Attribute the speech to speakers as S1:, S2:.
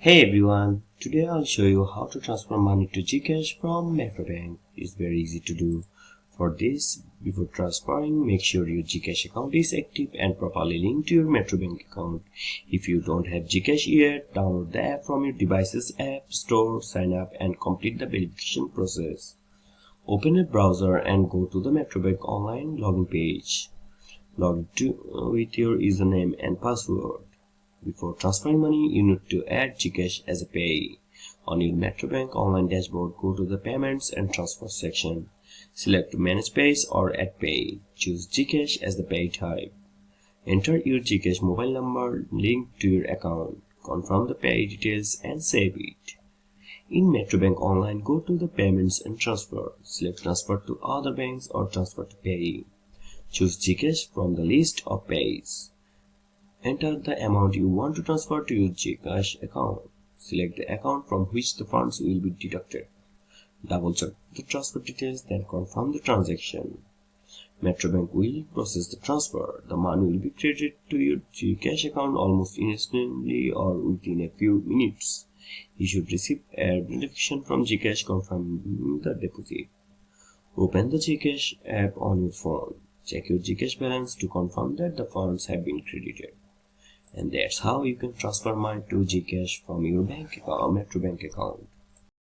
S1: Hey everyone, today I'll show you how to transfer money to Gcash from Metrobank. It's very easy to do. For this, before transferring, make sure your Gcash account is active and properly linked to your Metrobank account. If you don't have Gcash yet, download the app from your device's app store, sign up and complete the verification process. Open a browser and go to the Metrobank Online login page. Log in with your username and password. Before transferring money, you need to add Gcash as a payee. On your Metrobank Online dashboard, go to the Payments and Transfer section. Select Manage Pays or Add Pay. Choose Gcash as the pay type. Enter your Gcash mobile number linked to your account. Confirm the pay details and save it. In Metrobank Online, go to the Payments and Transfer. Select Transfer to other banks or Transfer to payee. Choose Gcash from the list of pays. Enter the amount you want to transfer to your Gcash account. Select the account from which the funds will be deducted. Double check the transfer details, then confirm the transaction. Metrobank will process the transfer. The money will be credited to your Gcash account almost instantly or within a few minutes. You should receive a notification from Gcash confirming the deposit. Open the Gcash app on your phone. Check your Gcash balance to confirm that the funds have been credited. And that's how you can transfer money to Gcash from your bank account, Metrobank account.